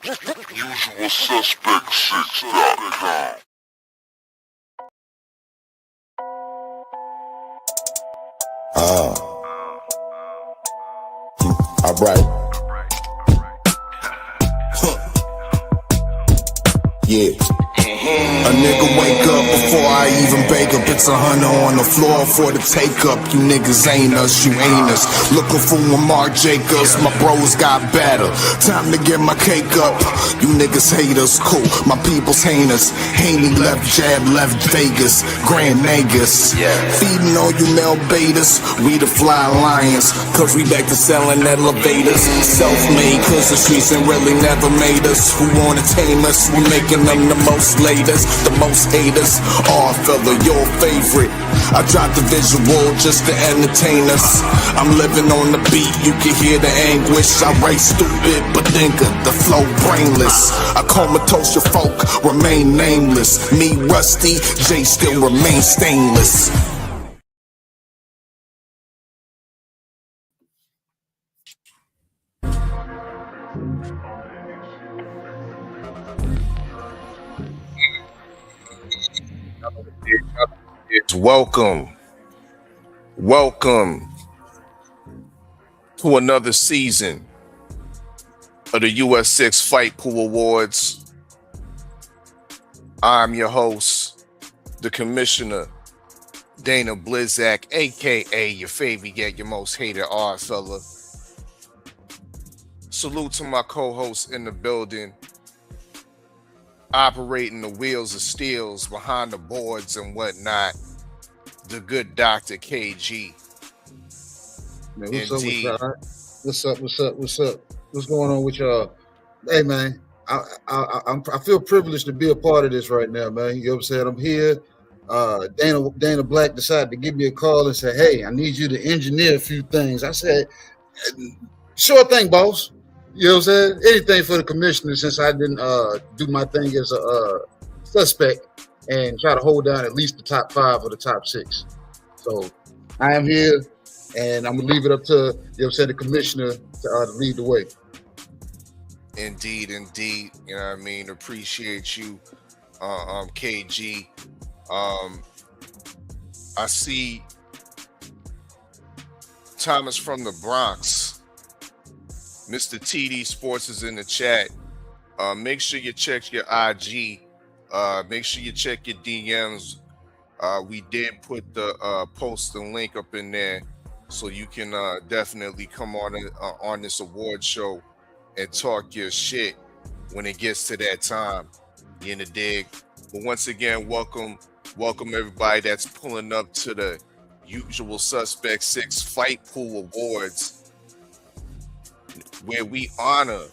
Usual suspect 6.com. Alright. Yeah. A nigga wake up before I even bake up. It's 100 on the floor for the take up. You niggas ain't us, you ain't us. Looking for one Mark Jacobs, my bros got better. Time to get my cake up. You niggas hate us, cool. My people's hate us. Haney left jab, left Vegas. Grand Nagus. Feeding all you male betas. We the fly lions, cause we back to selling elevators. Self-made, cause the streets ain't really never made us. Who wanna tame us? We making them the most latest, the most haters. Oddfella, your favorite. I dropped the visual just to entertain us. I'm living on the beat, you can hear the anguish. I write stupid, but thinker, the flow brainless. I comatose your folk, remain nameless. Me rusty, Jay still remain stainless. Welcome to another season of the US6 Fight Pool Awards. I'm your host, the Commissioner, Dana Blizzak, aka your favorite yet your most hated Oddfella. Salute to my co-hosts in the building, operating the wheels of steels behind the boards and whatnot, the good Dr. KG. Man, what's up? What's going on with y'all? Hey, man, I feel privileged to be a part of this right now, man. You know what I'm saying? I'm here. Dana Black decided to give me a call and say, hey, I need you to engineer a few things. I said, sure thing, boss. You know what I'm saying? Anything for the commissioner, since I didn't do my thing as a suspect and try to hold down at least the top 5 or the top 6. So I am here, and I'm gonna leave it up to, you know what I'm saying, the commissioner to lead the way. Indeed. You know what I mean? Appreciate you, KG. I see Thomas from the Bronx. Mr. TD Sports is in the chat. Make sure you check your IG. Make sure you check your DMs. We did put the post and link up in there, so you can definitely come on this award show and talk your shit when it gets to that time. You in the dig? But once again, welcome everybody that's pulling up to the Usual Suspect 6 Fight Pool Awards, where we honor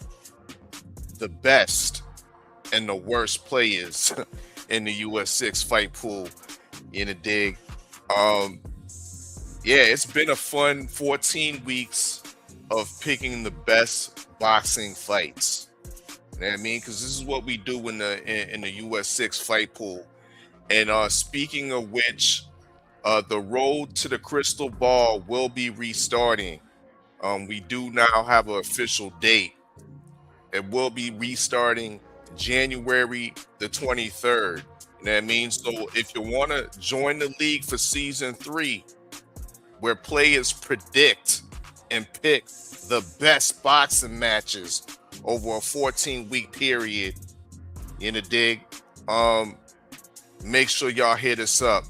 the best and the worst players in the US6 Fight Pool. In the dig. It's been a fun 14 weeks of picking the best boxing fights. You know what I mean? Because this is what we do in the US6 Fight Pool. And speaking of which, the road to the crystal ball will be restarting. We do now have an official date. It will be restarting January the 23rd. You know what I mean? So if you want to join the league for season 3, where players predict and pick the best boxing matches over a 14-week period, in the dig, make sure y'all hit us up.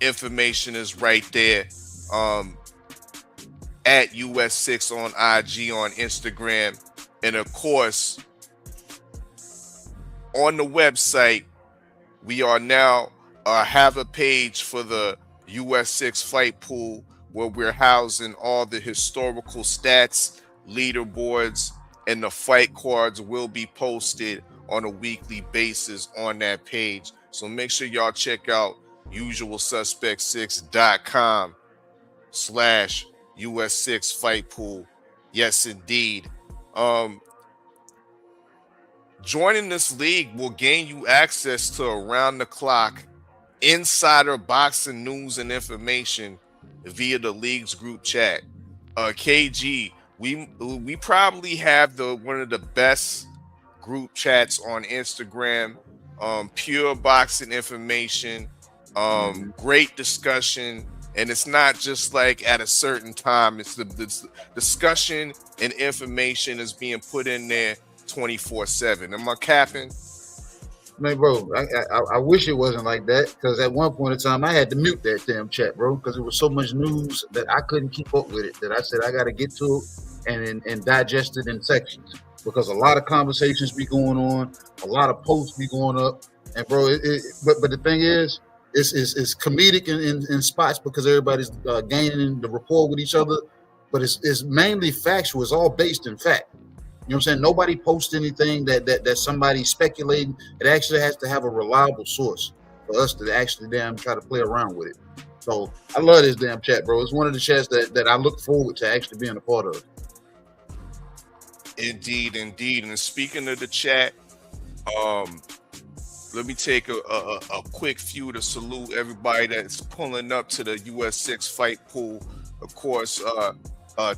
Information is right there. At US6 on IG, on Instagram, and of course on the website. We are now have a page for the US6 Fight Pool, where we're housing all the historical stats, leaderboards, and the fight cards will be posted on a weekly basis on that page. So make sure y'all check out usualsuspect6.com/US6 Fight Pool. Yes, indeed. Joining this league will gain you access to around-the-clock insider boxing news and information via the league's group chat. KG, we probably have one of the best group chats on Instagram. Pure boxing information, great discussion, and it's not just like at a certain time. It's the discussion and information is being put in there 24/7. Am I capping? Man, bro, I wish it wasn't like that, because at one point in time I had to mute that damn chat, bro, because it was so much news that I couldn't keep up with it. That I said I got to get to it and digest it in sections, because a lot of conversations be going on, a lot of posts be going up, and bro, but the thing is, it's comedic in spots because everybody's gaining the rapport with each other, but it's mainly factual. It's all based in fact. You know what I'm saying? Nobody posts anything that somebody's speculating. It actually has to have a reliable source for us to actually damn try to play around with it. So I love this damn chat, bro. It's one of the chats that I look forward to actually being a part of. Indeed. And speaking of the chat, let me take a quick few to salute everybody that's pulling up to the US6 fight pool. Of course,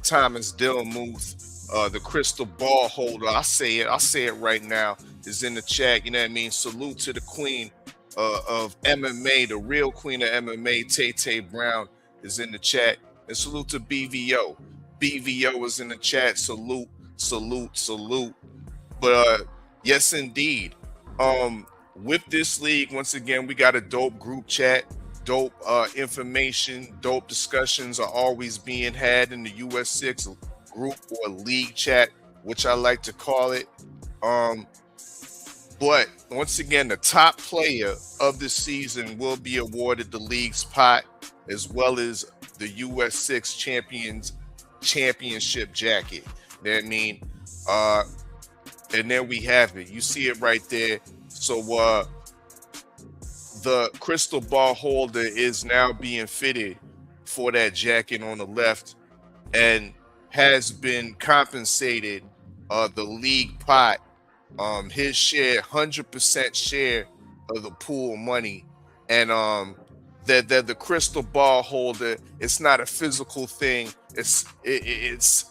Thomas Dillmuth, the crystal ball holder. I'll say it right now, is in the chat. You know what I mean? Salute to the queen of MMA, the real queen of MMA, Tay Brown, is in the chat. And salute to BVO. BVO is in the chat. Salute. But yes, indeed. With this league, once again, we got a dope group chat. Dope information, dope discussions are always being had in the US6 group or league chat, which I like to call it. But once again, the top player of the season will be awarded the league's pot, as well as the US6 Championship Jacket. You know what I mean? And there we have it. You see it right there. So the crystal ball holder is now being fitted for that jacket on the left, and has been compensated the league pot, his share, 100% share of the pool money. And that the crystal ball holder, it's not a physical thing. It's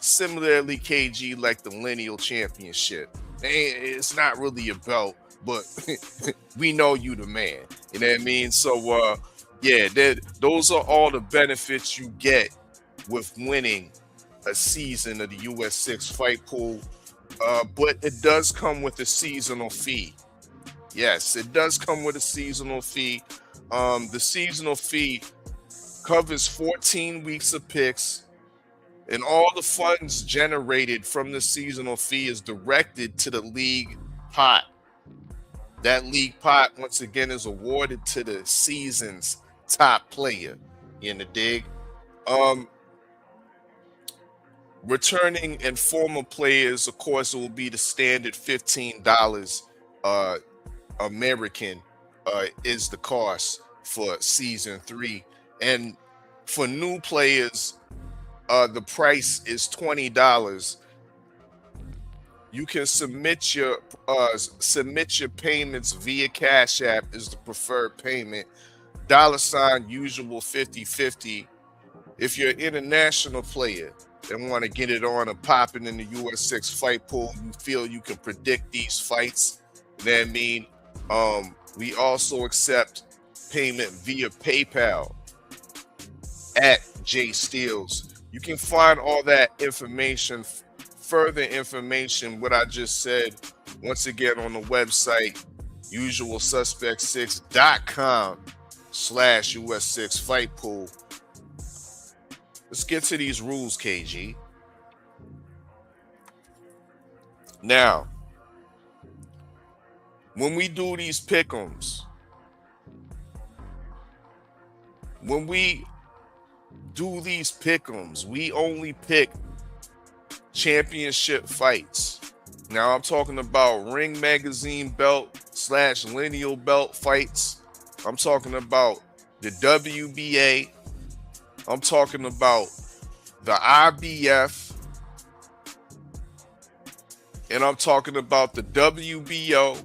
similarly, KG, like the lineal championship. It's not really a belt, but we know you the man. You know what I mean? So yeah, those are all the benefits you get with winning a season of the US6 fight pool. But it does come with a seasonal fee. Yes, it does come with a seasonal fee. The seasonal fee covers 14 weeks of picks, and all the funds generated from the seasonal fee is directed to the league pot. That league pot, once again, is awarded to the season's top player. You in the dig? Returning and former players, of course, it will be the standard $15 American is the cost for season 3. And for new players, the price is $20. You can submit your payments via CashApp is the preferred payment. $ usual 50/50. If you're an international player and want to get it on and popping in the US6 fight pool, you feel you can predict these fights, then we also accept payment via PayPal at J Steels. You can find all that information, further information, what I just said, once again on the website, usualsuspect6.com/US6 fight pool. Let's get to these rules, KG. Now, when we do these pick'ems, we only pick championship fights. Now I'm talking about Ring Magazine belt / lineal belt fights. I'm talking about the WBA. I'm talking about the IBF. And I'm talking about the WBO.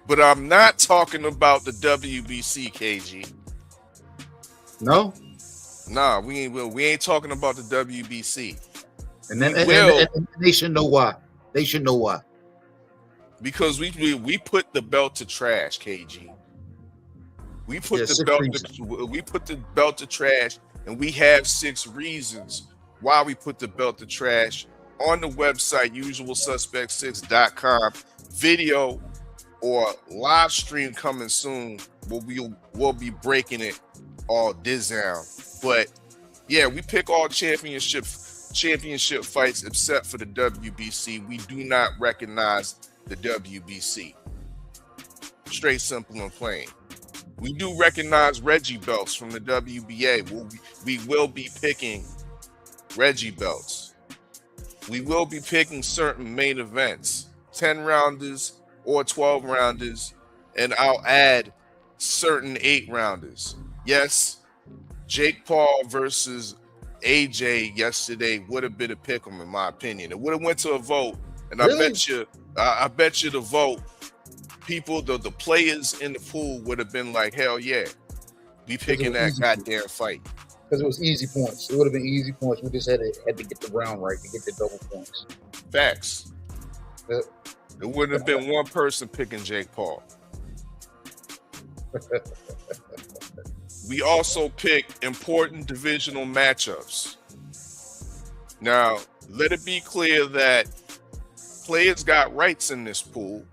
But I'm not talking about the WBC, KG. No? Nah, we ain't talking about the WBC. And then and they should know why. They should know why. Because we put the belt to trash, KG. We put the belt to trash, and we have 6 reasons why we put the belt to trash on the website usualsuspect6.com. Video or live stream coming soon. We'll be breaking it all this down. But yeah, we pick all championship fights except for the WBC. We do not recognize the WBC. Straight, simple, and plain. We do recognize Reggie belts from the WBA. We will be picking Reggie belts. We will be picking certain main events, 10 rounders or 12 rounders, and I'll add certain 8 rounders. Yes, Jake Paul versus AJ yesterday would have been a pick 'em in my opinion. It would have went to a vote, and Really? I bet you the vote, people, the players in the pool would have been like, hell yeah, we picking that goddamn fight. Because it was easy points. It would have been easy points. We just had to get the round right to get the double points. Facts. Yep. It wouldn't have been one person picking Jake Paul. We also picked important divisional matchups. Now, let it be clear that players got rights in this pool.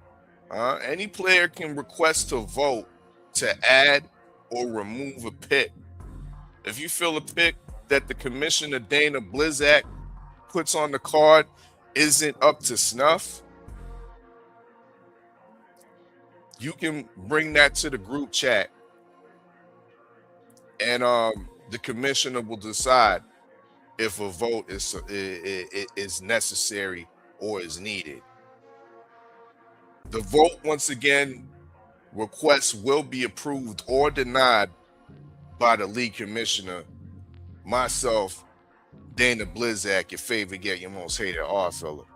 Any player can request to vote to add or remove a pick. If you feel a pick that the commissioner Dana Blizak puts on the card isn't up to snuff, you can bring that to the group chat, and the commissioner will decide if a vote is necessary or is needed. The vote, once again, requests will be approved or denied by the league commissioner, myself, Dana Blizak, your favorite yet your most hated Oddfella.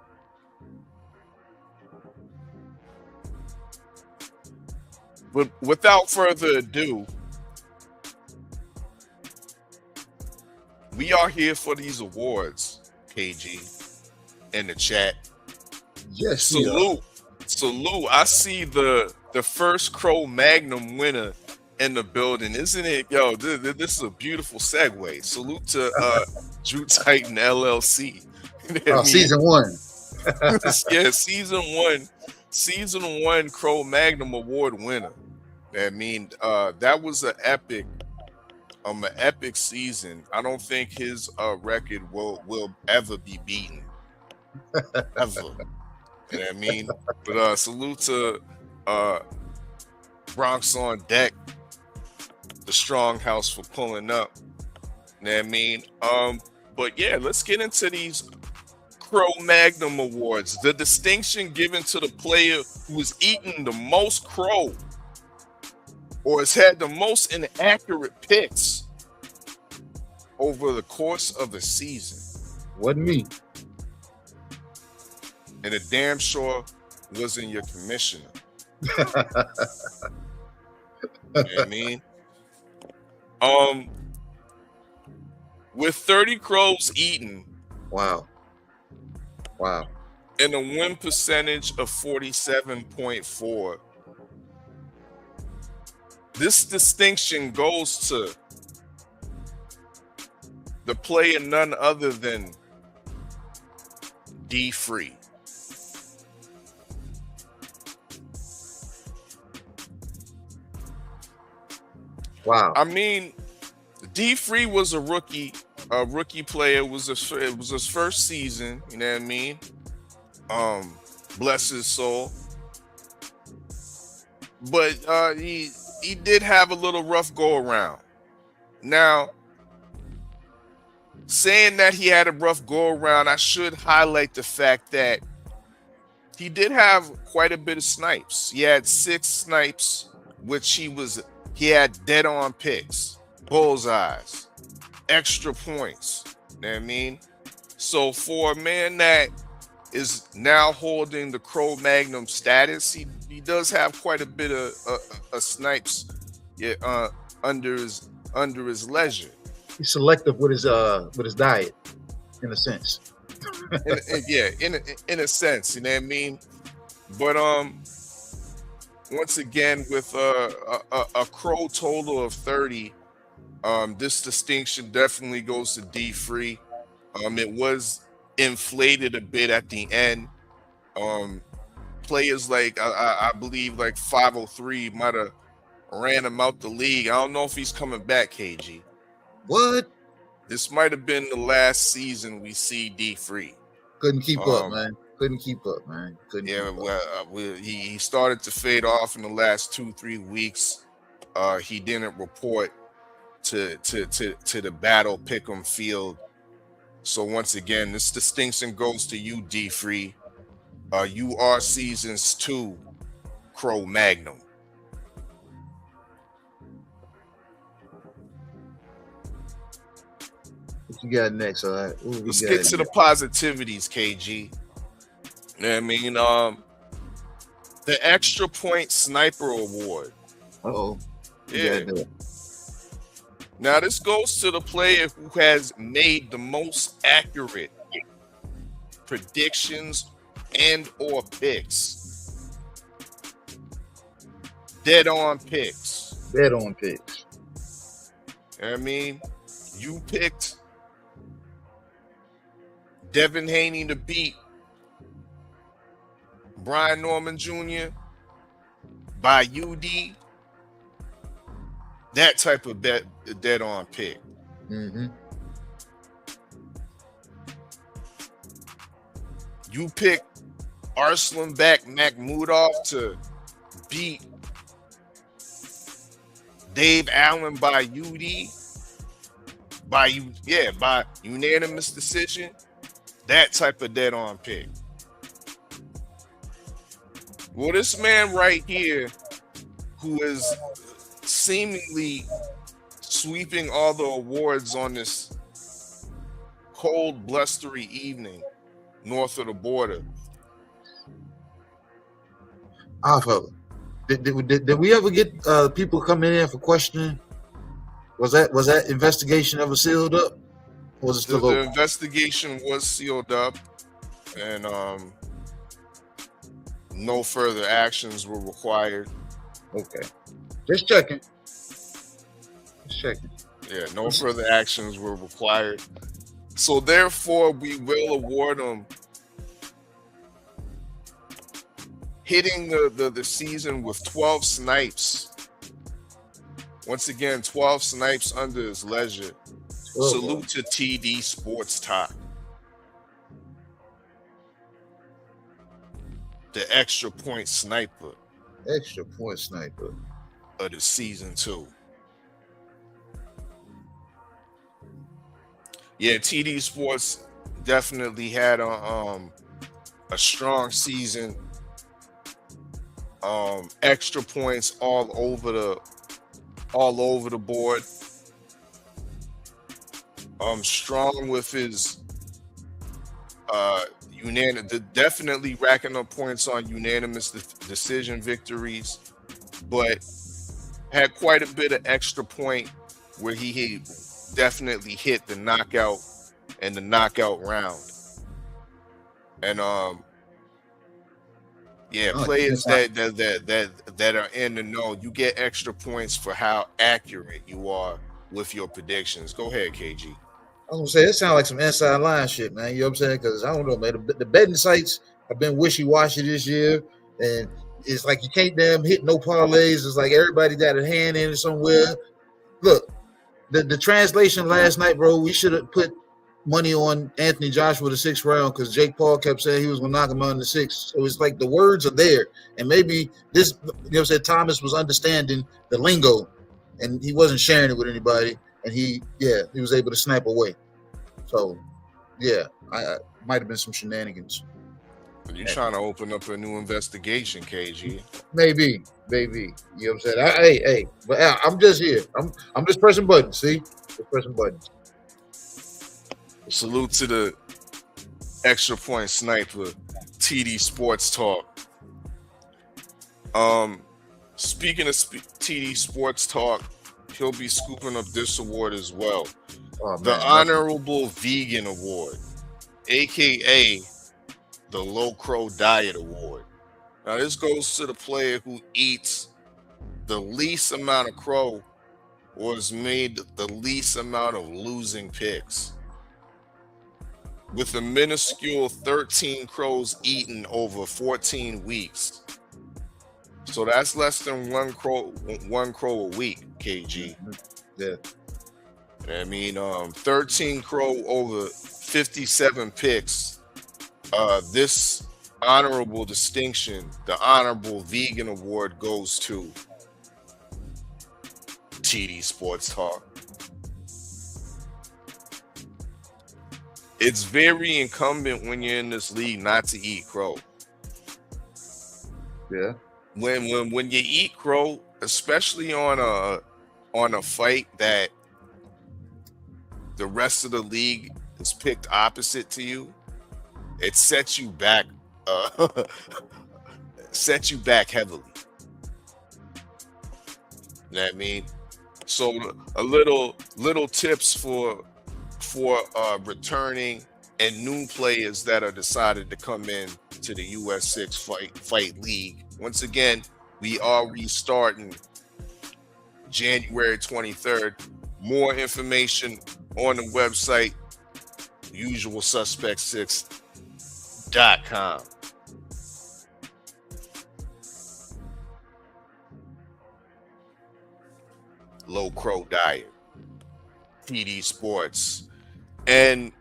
But without further ado, we are here for these awards, KG, in the chat. Yes, Salute. I see the first Crow Magnum winner in the building, isn't it? Yo, this is a beautiful segue. Salute to Drew Titan LLC. Season 1. Yeah, season one Crow Magnum Award winner. I mean, that was an epic season. I don't think his record will ever be beaten. Ever. You know what I mean? But salute to Bronx on deck, the Strong House for pulling up. You know what I mean? But yeah, let's get into these Crow Magnum Awards. The distinction given to the player who has eaten the most crow or has had the most inaccurate picks over the course of the season. Wasn't me. And it damn sure wasn't your commissioner. You know what I mean? With 30 crows eaten. Wow. And a win percentage of 47.4. This distinction goes to the player none other than D Free. Wow. I mean, D Free was a rookie player. It was his first season. You know what I mean? Bless his soul. But he did have a little rough go around. Now, saying that he had a rough go around, I should highlight the fact that he did have quite a bit of snipes. He had 6 snipes, which he had dead on picks, bullseyes, extra points. You know what I mean? So for a man that is now holding the Crow Magnum status, he does have quite a bit of snipes under his leisure. He's selective with his diet, in a sense. in a sense, you know what I mean. But once again, with a crow total of 30, this distinction definitely goes to D Free. It was inflated a bit at the end. Players like I believe like 503 might have ran him out the league. I don't know if he's coming back, KG. What? This might have been the last season we see D Free. Couldn't keep up, man. Couldn't keep up, man. He started to fade off in the last 2-3 weeks. He didn't report to the battle pick'em field. So once again, this distinction goes to you, D Free. You are seasons 2 Crow Magnum. What you got next? All right. Let's get to the positivities, KG. You know what I mean? The Extra Point Sniper Award. Uh-oh. Yeah. Now this goes to the player who has made the most accurate predictions and or picks. Dead on picks. Dead on picks. You know what I mean? You picked Devin Haney to beat Brian Norman Jr. by UD. That type of dead on pick. Mm-hmm. You pick Arslan back Makhmudov to beat Dave Allen by UD. By unanimous decision. That type of dead on pick. Well, this man right here, who is seemingly sweeping all the awards on this cold, blustery evening north of the border. Oddfella. Did we ever get people coming in for questioning? Was that investigation ever sealed up? Or was it still open? The investigation was sealed up, and no further actions were required. Okay. Just checking. Yeah, no further actions were required. So therefore, we will award him hitting the season with 12 snipes. Once again, 12 snipes under his leisure. Oh, Salute to TD Sports Talk. The extra point sniper. Extra point sniper Of the season 2. Yeah, TD Sports definitely had a strong season. Extra points all over the board. Strong with his definitely racking up points on unanimous decision victories, but had quite a bit of extra point where he definitely hit the knockout and the knockout round. And players that are in the know, you get extra points for how accurate you are with your predictions. Go ahead, KG. I was gonna say, it sounds like some inside line shit, man. You know what I'm saying? Because I don't know, man. The betting sites have been wishy-washy this year, and it's like you can't damn hit no parlays. It's like everybody got a hand in it somewhere. Look, the translation last night, bro, we should have put money on Anthony Joshua the 6th round because Jake Paul kept saying he was gonna knock him out in the 6th. So it's like the words are there, and maybe this, you know what I'm saying, Thomas was understanding the lingo, and he wasn't sharing it with anybody. And he was able to snipe away. So, I might have been some shenanigans. You're trying to open up a new investigation, KG. Maybe. You know what I'm saying? Hey, but I'm just here. I'm just pressing buttons. See, just pressing buttons. Salute to the extra point sniper, TD Sports Talk. Speaking of TD Sports Talk, he'll be scooping up this award as well. Oh, the Honorable Vegan Award. aka the Low Crow Diet Award. Now, this goes to the player who eats the least amount of crow or has made the least amount of losing picks. With a minuscule 13 crows eaten over 14 weeks. So that's less than one crow a week, KG. Yeah. I mean, 13 crow over 57 picks. This honorable distinction, the Honorable Vegan Award, goes to TD Sports Talk. It's very incumbent when you're in this league not to eat crow. Yeah. When you eat crow, especially on a fight that the rest of the league is picked opposite to you, it sets you back heavily. You know what I mean? So a little tips for returning and new players that are decided to come in to the US6 fight league. Once again, we are restarting January 23rd. More information on the website, usualsuspect6.com. Low Crow Diet, TD Sports. And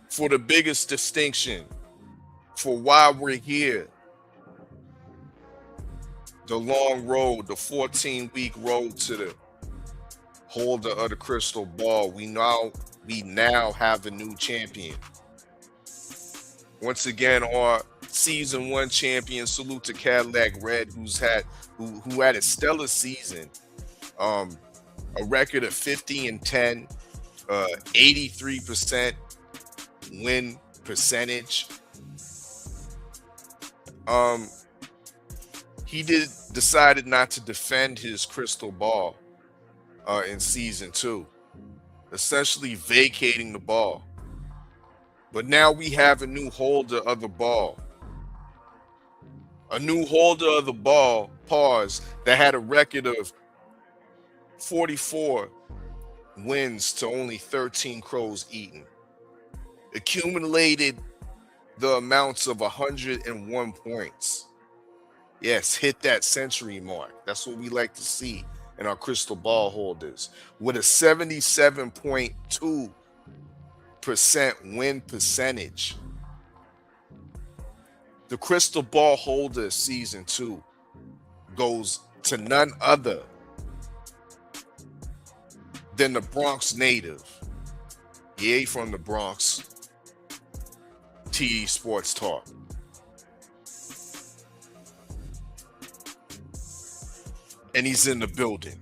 for the biggest distinction for why we're here, the long road, the 14-week road to the holder of the crystal ball, we now have a new champion. Once again, our season 1 champion, salute to Cadillac Red, who had a stellar season. A record of 50-10, 83% win percentage. He decided not to defend his crystal ball in season 2, essentially vacating the ball. But now we have a new holder of the ball. A new holder of the ball, that had a record of 44 wins to only 13 crows eaten. Accumulated the amounts of 101 points. Yes, hit that century mark. That's what we like to see in our crystal ball holders. With a 77.2% win percentage. The crystal ball holder season 2 goes to none other than the Bronx native. Yay from the Bronx. TD Sports Talk. And he's in the building.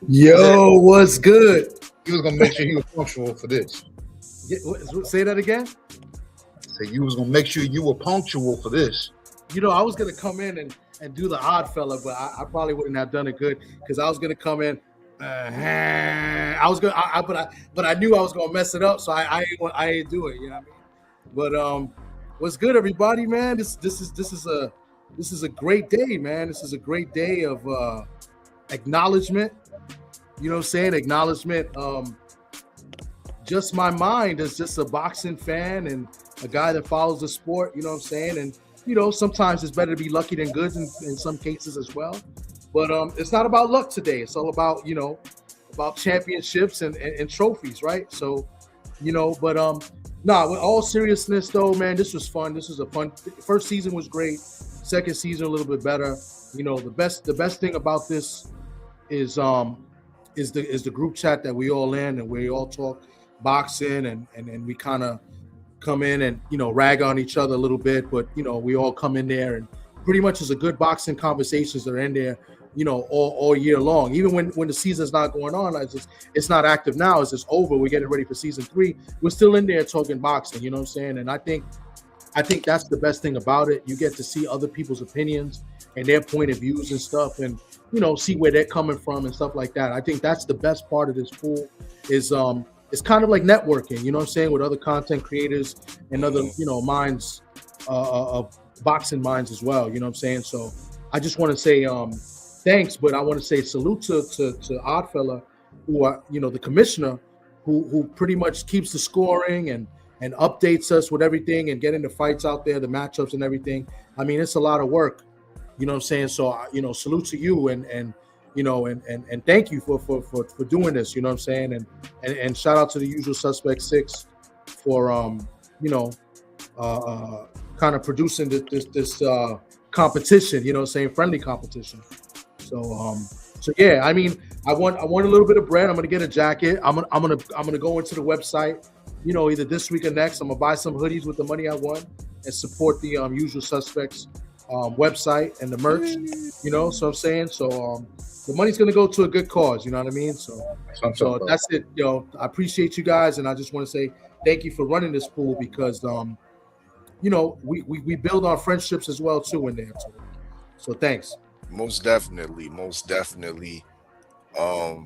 Yo, what's good? He was gonna make sure he was punctual for this. Say that again. Say you was gonna make sure you were punctual for this. You know, I was gonna come in and do the Oddfella, but I probably wouldn't have done it good because I was gonna come in. But I knew I was gonna mess it up, so I ain't do it. You know what I mean? But what's good, everybody, man? This is a great day, man. This is a great day of acknowledgement. You know what I'm saying? Acknowledgement. Just my mind as just a boxing fan and a guy that follows the sport. You know what I'm saying? And you know, sometimes it's better to be lucky than good in some cases as well. But it's not about luck today. It's all about, you know, about championships and trophies, right? So, you know, but with all seriousness though, man, this was fun. This was a fun first season was great. Second season a little bit better. You know, the best thing about this is the group chat that we all in and we all talk boxing and we kind of come in and, you know, rag on each other a little bit, but you know, we all come in there and pretty much is a good boxing conversations that are in there, you know, all year long. Even when the season's not going on, it's not active now, it's just over, we're getting ready for season 3, we're still in there talking boxing, you know what I'm saying? And I think that's the best thing about it. You get to see other people's opinions and their point of views and stuff, and you know, see where they're coming from and stuff like that. I think that's the best part of this pool is it's kind of like networking, you know what I'm saying, with other content creators and other, minds, of boxing minds as well. You know what I'm saying? So I just want to say thanks, but I want to say salute to Oddfella, who are, the commissioner, who pretty much keeps the scoring and updates us with everything and getting the fights out there, the matchups and everything. I mean, it's a lot of work. You know what I'm saying? So salute to you and thank you for doing this. You know what I'm saying? And shout out to the Usual Suspect 6 for kind of producing this competition. You know what I'm saying? Friendly competition. So yeah, I mean, I want a little bit of bread. I'm gonna get a jacket. I'm gonna go into the website, either this week or next. I'm gonna buy some hoodies with the money I won and support the Usual Suspects website and the merch. So I'm saying, the money's gonna go to a good cause. You know what I mean? So that's it. I appreciate you guys, and I just want to say thank you for running this pool because we build our friendships as well too in there too. So thanks. Most definitely. I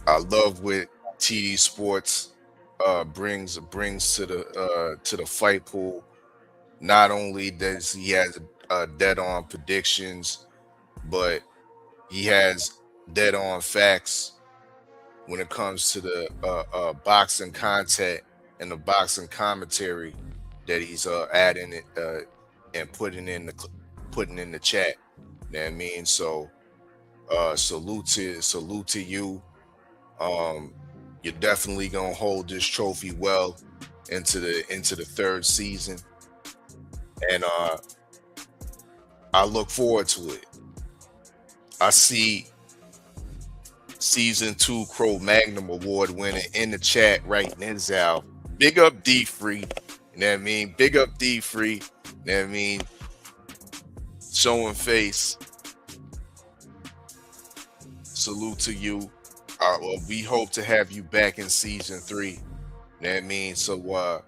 love what TD Sports brings to the fight pool. Not only does he has dead on predictions, but he has dead on facts when it comes to the boxing content and the boxing commentary that he's adding it and putting in the chat. You know what I mean? So salute to you. You're definitely gonna hold this trophy well into the third season, and I look forward to it. I see season 2 Crow Magnum Award winner in the chat right now. Big up D Free. You know what I mean? Big up D Free. You know what I mean? Showing face. Salute to you. Well, we hope to have you back in season 3. You know what I mean? So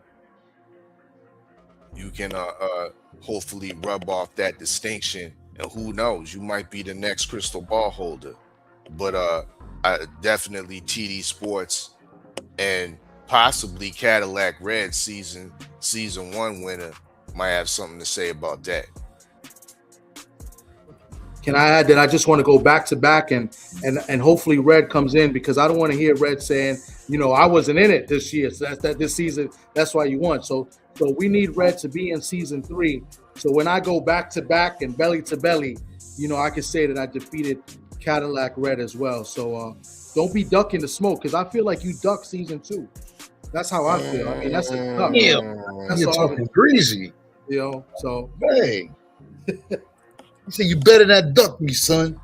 you can hopefully rub off that distinction, and who knows, you might be the next crystal ball holder. But I definitely TD Sports and possibly Cadillac Red season 1 winner might have something to say about that. Can I add that I just want to go back to back and hopefully Red comes in, because I don't want to hear Red saying, I wasn't in it this year. So that's this season. That's why you won. So we need Red to be in season 3. So when I go back to back and belly to belly, I can say that I defeated Cadillac Red as well. So don't be ducking the smoke, because I feel like you ducked season 2. That's how I feel. I mean, that's a duck. Yeah, you're talking greasy. So hey. You say you better not duck me, son.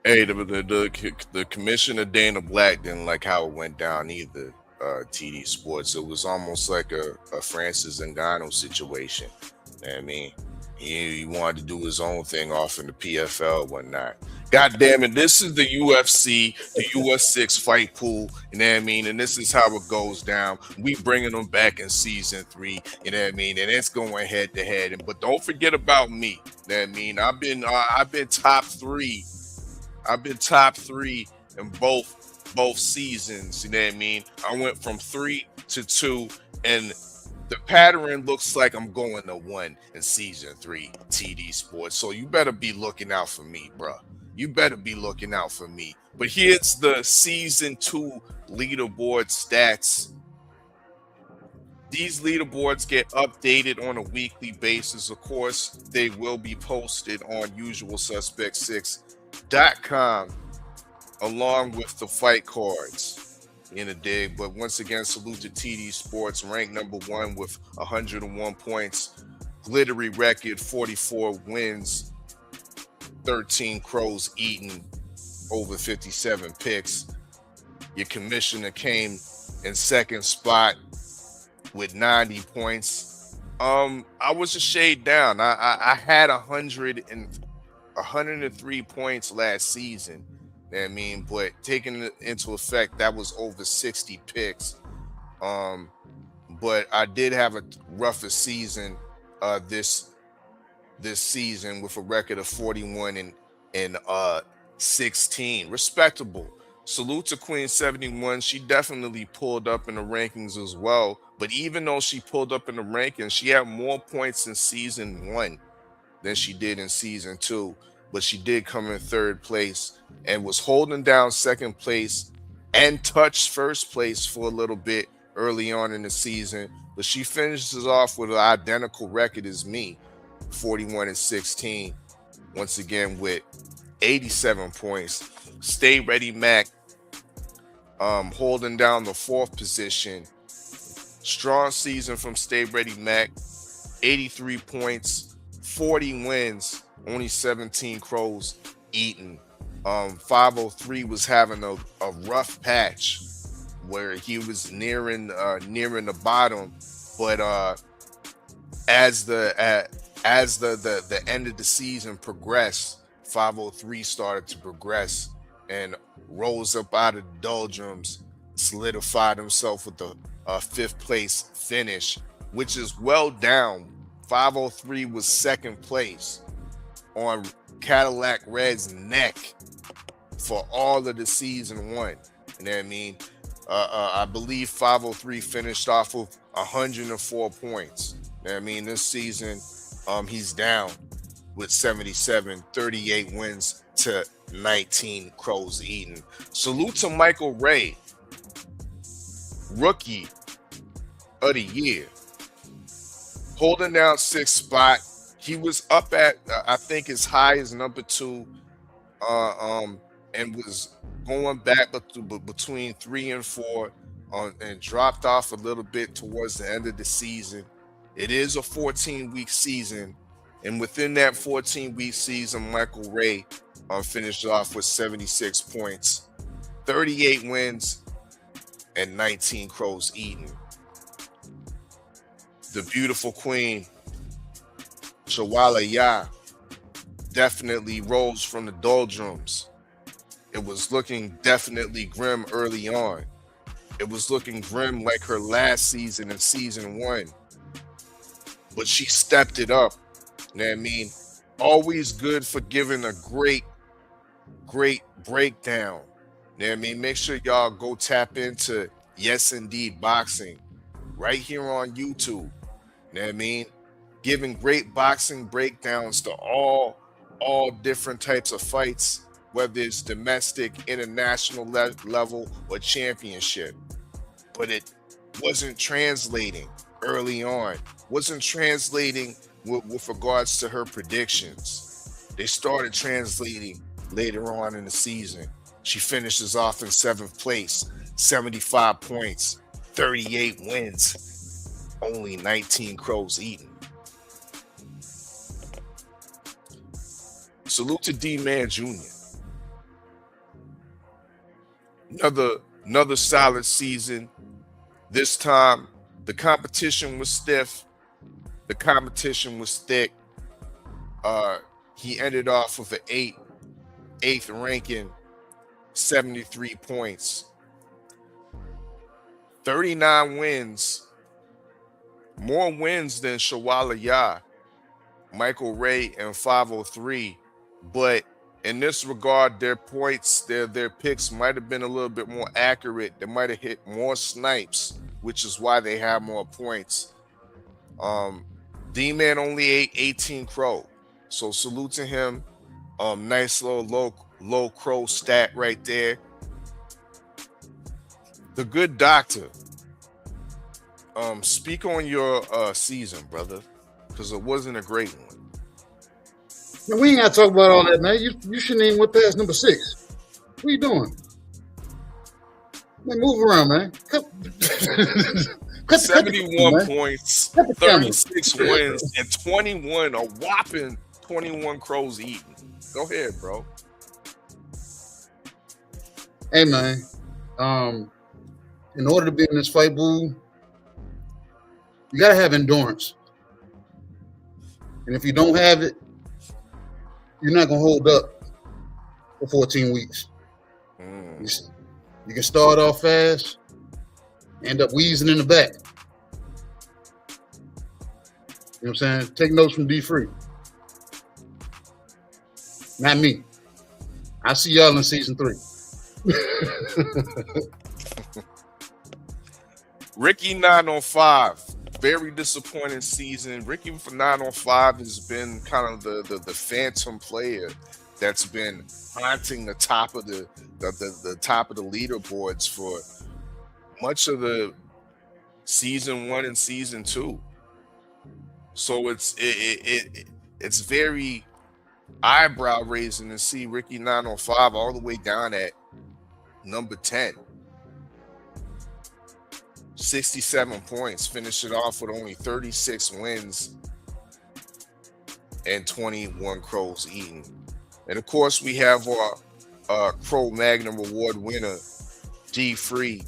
Hey, the commissioner Dana Black didn't like how it went down either. TD Sports, it was almost like a Francis Ngannou situation. You know what I mean, he wanted to do his own thing off in the PFL and whatnot. God damn it, this is the UFC, the US6 fight pool. You know what I mean, and this is how it goes down. We bringing them back in season 3. You know what I mean, and it's going head to head. But don't forget about me. You know what I mean, I've been top 3. I've been top 3 in both seasons. You know what I mean? I went from 3 to 2, and the pattern looks like I'm going to 1 in season 3, TD Sports. So you better be looking out for me, bro. You better be looking out for me. But here's the season 2 leaderboard stats. These leaderboards get updated on a weekly basis. Of course, they will be posted on usualsuspect6.com along with the fight cards in a dig. But once again, salute to TD Sports, ranked number 1 with 101 points, glittery record, 44 wins, 13 crows eaten, over 57 picks. Your commissioner came in second spot with 90 points. I was a shade down. I had 103 points last season. You know what I mean, but taking it into effect, that was over 60 picks. But I did have a rougher season this season with a record of 41 and 16, respectable. Salute to Queen 71. She definitely pulled up in the rankings as well. But even though she pulled up in the rankings, she had more points in season 1 than she did in season 2. But she did come in 3rd place and was holding down 2nd place and touched 1st place for a little bit early on in the season. But she finishes off with an identical record as me, 41-16. Once again with 87 points. Stay Ready Mac holding down the 4th position. Strong season from Stay Ready Mac. 83 points, 40 wins, only 17 crows eaten. 503 was having a rough patch where he was nearing the bottom, but as the end of the season progressed, 503 started to progress and rose up out of the doldrums, solidified himself with the 5th place finish, which is well down. 503 was 2nd place on Cadillac Red's neck for all of the season 1. You know what I mean? I believe 503 finished off with 104 points. You know what I mean? This season, he's down with 77, 38 wins to 19 crows eaten. Salute to Michael Ray, rookie of the year, holding down 6th spot. He was up at I think as high as number 2, and was going back between 3 and 4, and dropped off a little bit towards the end of the season. It is a 14-week season, and within that 14-week season, Michael Ray finished off with 76 points, 38 wins, and 19 crows eaten. The beautiful queen, Shawala Ya, definitely rose from the doldrums. It was looking definitely grim early on. It was looking grim like her last season in season 1. But she stepped it up. You know what I mean? Always good for giving a great breakdown. You know what I mean? Make sure y'all go tap into Yes Indeed Boxing right here on YouTube. You know what I mean? Giving great boxing breakdowns to all different types of fights, whether it's domestic, international level, or championship. But it wasn't translating early on. Wasn't translating with regards to her predictions. They started translating later on in the season. She finishes off in 7th place, 75 points, 38 wins, only 19 crows eaten. Salute to D-Man Jr. Another solid season. This time, the competition was stiff. The competition was thick. He ended off with an 8th ranking, 73 points, 39 wins, more wins than Shawala Ya, Michael Ray, and 503. But in this regard, their points, their picks might have been a little bit more accurate. They might have hit more snipes, which is why they have more points. D-Man only ate 18 crow. So salute to him. Nice little low crow stat right there. The good doctor. Speak on your season, brother, because it wasn't a great one. Man, we ain't gotta talk about all that, man. You shouldn't even went past number 6. What are you doing? Man, move around, man. Cut 71 points, 36 wins, and 21, a whopping 21 crows eaten. Go ahead, bro. Hey, man. In order to be in this fight, boo, you gotta have endurance. And if you don't have it, you're not gonna hold up for 14 weeks. You can start off fast, end up wheezing in the back. You know what I'm saying? Take notes from D-Free. Not me. I see y'all in season 3. Ricky 905, very disappointing season. Ricky for 905 has been kind of the phantom player that's been haunting the top of the top of the leaderboards for much of the season 1 and season 2. So it's very eyebrow raising to see Ricky 905 all the way down at number 10. 67 points, finish it off with only 36 wins and 21 crows eaten. And of course, we have our Crow Magnum Award winner, D Free,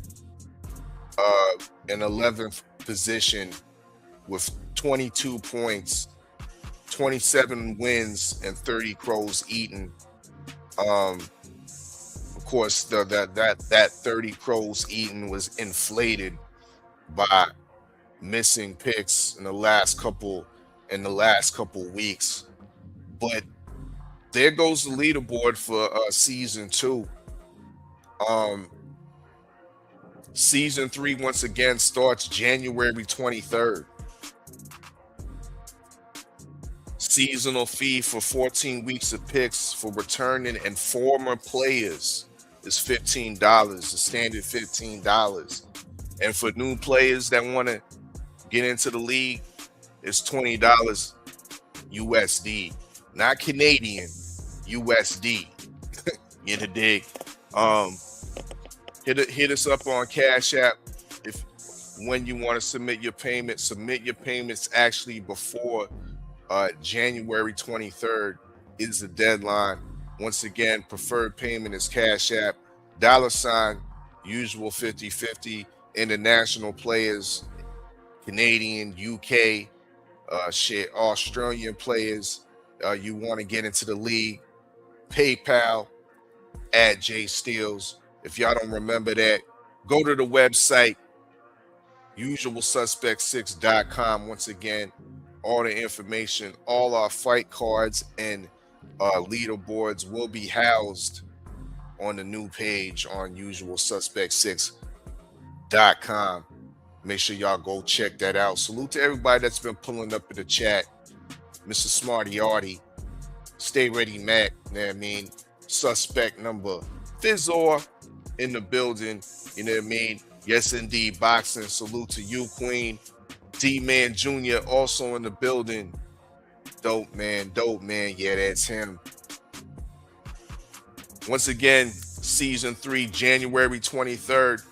in 11th position with 22 points, 27 wins, and 30 crows eaten. Of course, that 30 crows eaten was inflated by missing picks in the last couple weeks. But there goes the leaderboard for season 2. Season 3 once again starts January 23rd. Seasonal fee for 14 weeks of picks for returning and former players is $15, the standard $15. And for new players that want to get into the league, it's $20 USD, not Canadian, USD. You the dig? Hit us up on CashApp if when you want to submit your payment. Submit your payments actually before January 23rd is the deadline. Once again, preferred payment is CashApp, $ usual 50/50. International players, Canadian, UK, Australian players, you want to get into the league, PayPal at JSteels. If y'all don't remember that, go to the website, usualsuspect6.com. Once again, all the information, all our fight cards and leaderboards will be housed on the new page on usualsuspect6.com. Make sure y'all go check that out. Salute to everybody that's been pulling up in the chat. Mr. Smarty Artie, Stay Ready Mac, you know what I mean? Suspect number Fizzor in the building, you know what I mean? Yes, indeed, boxing. Salute to you, Queen. D-Man Jr. also in the building. Dope man. Yeah, that's him. Once again, season 3, January 23rd.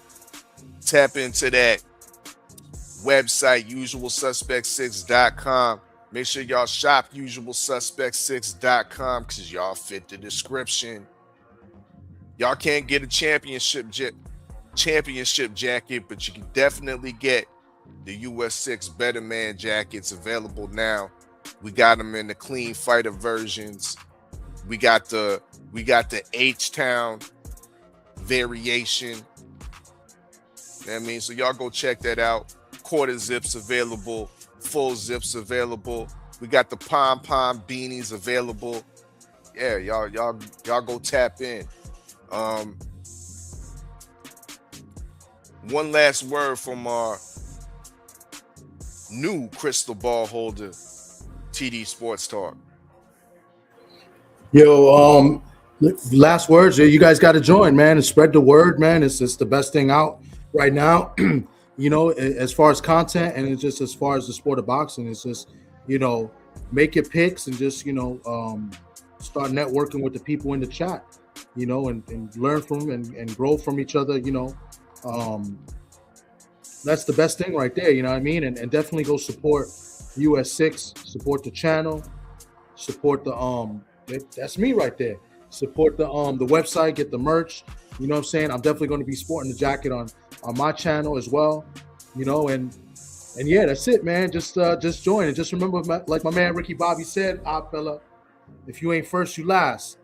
Tap into that website, usualsuspect6.com. Make sure y'all shop usualsuspect6.com because y'all fit the description. Y'all can't get a championship jacket, but you can definitely get the US6 Better Man jackets available now. We got them in the clean fighter versions. We got the H-Town variation. You know what I mean? So y'all go check that out. Quarter zips available, full zips available. We got the pom-pom beanies available. Yeah, y'all go tap in. One last word from our new crystal ball holder, TD Sports Talk. Yo, last words. You guys got to join, man, and spread the word, man. It's the best thing out right now. You know, as far as content and it's just as far as the sport of boxing, it's just, you know, make your picks and just, you know, start networking with the people in the chat, you know, and learn from and grow from each other, you know. That's the best thing right there, you know what I mean? And definitely go support US6, support the channel, support the that's me right there. Support the website, get the merch. You know what I'm saying? I'm definitely going to be sporting the jacket on my channel as well. You know, and yeah, that's it, man. Just join and just remember, like my man Ricky Bobby said, Oddfella, if you ain't first, you last.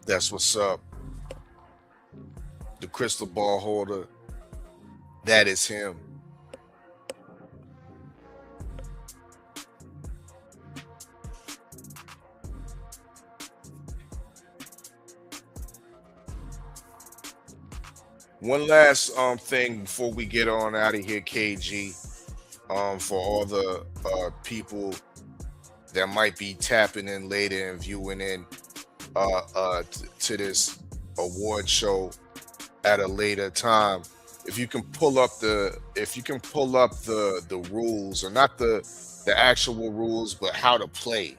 That's what's up. The crystal ball holder, that is him. One last thing before we get on out of here, KG. For all the people that might be tapping in later and viewing in to this award show at a later time. If you can pull up the rules, or not the actual rules, but how to play.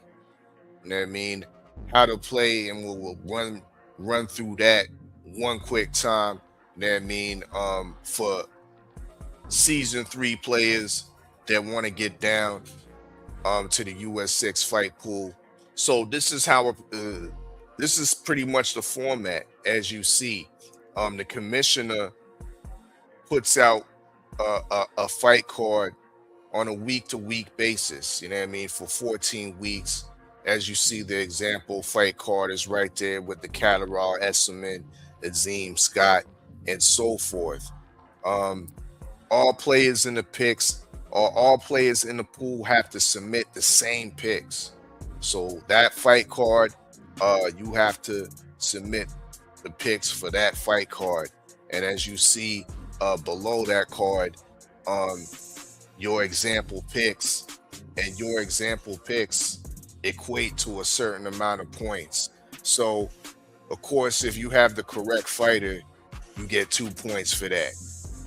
You know what I mean? How to play, and we'll run through that one quick time. You know what I mean? For season 3 players that want to get down to the US6 fight pool. So this is how this is pretty much the format. As you see, the commissioner puts out a fight card on a week-to-week basis, you know what I mean, for 14 weeks. As you see, the example fight card is right there with the Catterall, Esselman, Azim, Scott, and so forth. All players in the picks, or all players in the pool, have to submit the same picks. So that fight card, you have to submit the picks for that fight card. And as you see below that card, your example picks equate to a certain amount of points. So of course, if you have the correct fighter, you get 2 points for that.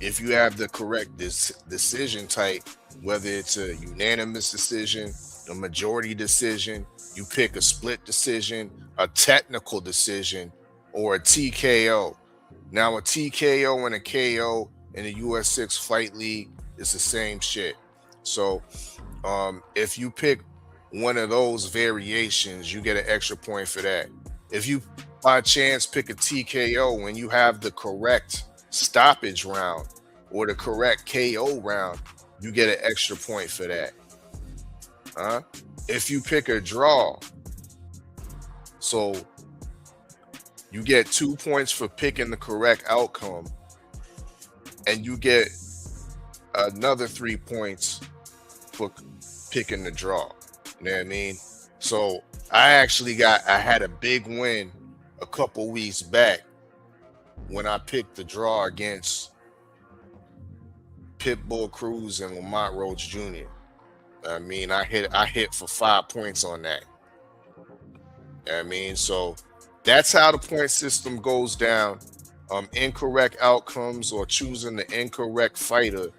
If you have the correct decision type, whether it's a unanimous decision, a majority decision, you pick a split decision, a technical decision, or a TKO. Now, a TKO and a KO in the US6 Fight League is the same shit. So if you pick one of those variations, you get an extra point for that. If you by chance pick a TKO and you have the correct stoppage round or the correct KO round, you get an extra point for that. If you pick a draw, so you get 2 points for picking the correct outcome, and you get another 3 points for picking the draw. You know what I mean? So I had a big win a couple weeks back when I picked the draw against Pitbull Cruz and Lamont Roach Jr. I mean, I hit for 5 points on that. You know what I mean? So that's how the point system goes down. Incorrect outcomes or choosing the incorrect fighter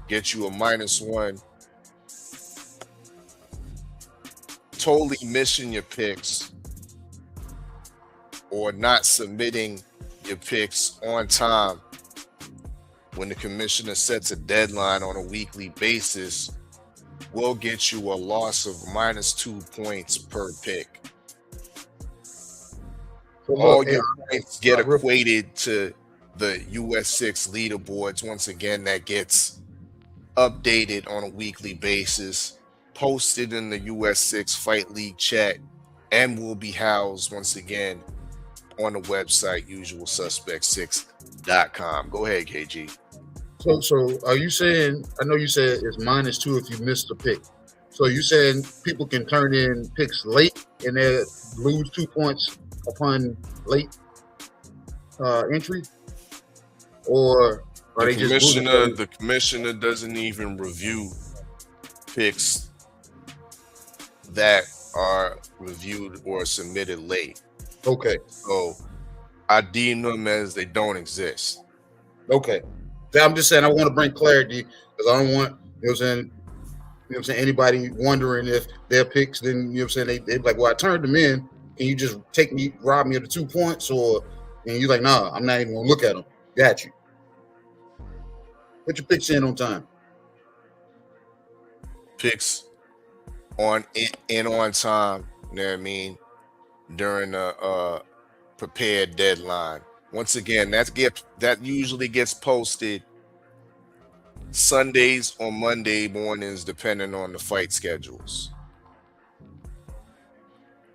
get you a -1. Totally missing your picks or not submitting your picks on time when the commissioner sets a deadline on a weekly basis will get you a loss of -2 points per pick. So all your points get equated to the US6 leaderboards. Once again, that gets updated on a weekly basis, posted in the US6 Fight League chat, and will be housed once again on the website usualsuspect6.com. Go ahead, KG. So are you saying, I know you said it's -2 if you missed a pick. So you saying people can turn in picks late and they lose 2 points upon late entry? Or are they just the commissioner doesn't even review picks that are reviewed or submitted late. Okay. So I deem them as they don't exist. Okay. I'm just saying I want to bring clarity because I don't want, you know what I'm saying, anybody wondering if their picks, then, you know what I'm saying, they're like, well, I turned them in. Can you just rob me of the 2 points? Or, and you're like, nah, I'm not even going to look at them. Got you. Put your picks in on time. Picks on time, you know what I mean, during a prepared deadline. Once again, that usually gets posted Sundays or Monday mornings, depending on the fight schedules.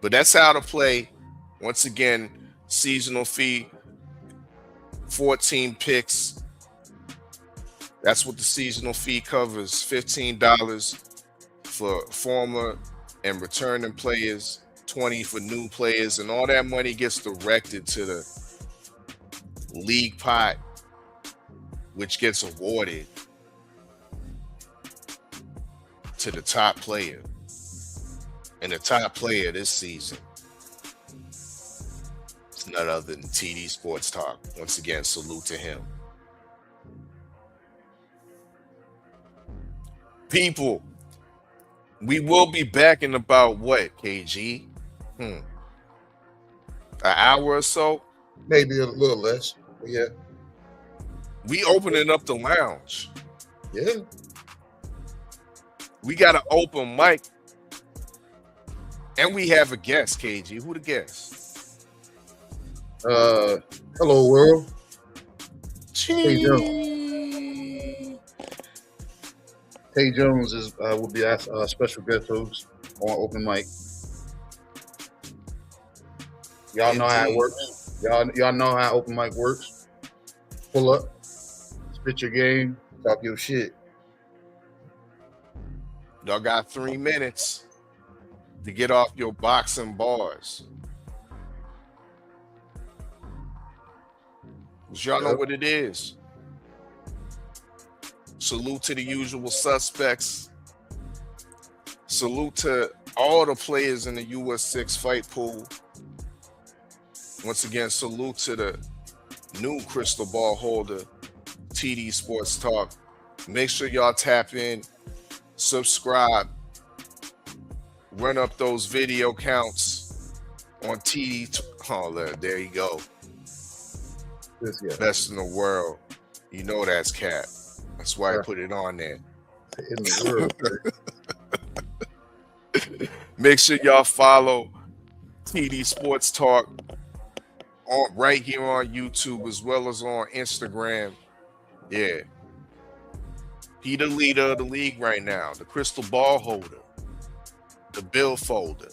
But that's how to play. Once again, seasonal fee, 14 picks. That's what the seasonal fee covers. $15 for former and returning players, $20 for new players, and all that money gets directed to the league pot which gets awarded to the top player. And the top player this season is none other than TD Sports Talk. Once again, salute to him. People, we will be back in about what, KG? An hour or so? Maybe a little less. But yeah. We opening up the lounge. Yeah. We got an open mic. And we have a guest, KG. Who the guest? Hello world. Tay Jones is will be our special guest host on open mic. Y'all know how it works. Y'all know how open mic works. Pull up, spit your game, talk your shit. Y'all got 3 minutes to get off your boxing bars. Y'all know what it is. Salute to the usual suspects. Salute to all the players in the US6 fight pool. Once again, salute to the new crystal ball holder, TD Sports Talk. Make sure y'all tap in, subscribe, run up those video counts on TD. Oh, there you go. Best in the world. You know that's Cap. That's why I put it on there. In the world. Make sure y'all follow TD Sports Talk right here on YouTube as well as on Instagram. Yeah. He the leader of the league right now. The crystal ball holder. The bill folder.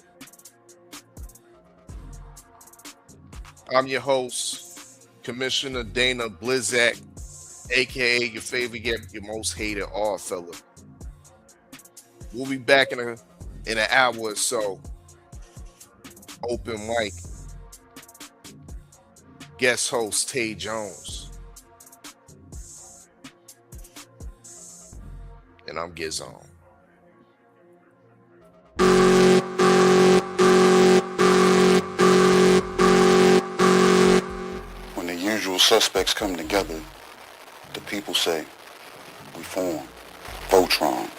I'm your host, Commissioner Dana Blizzak, aka your favorite yet your most hated Oddfella. We'll be back in an hour or so. Open mic. Guest host Tay Jones. And I'm Gizon. When the usual suspects come together, the people say, we form Voltron.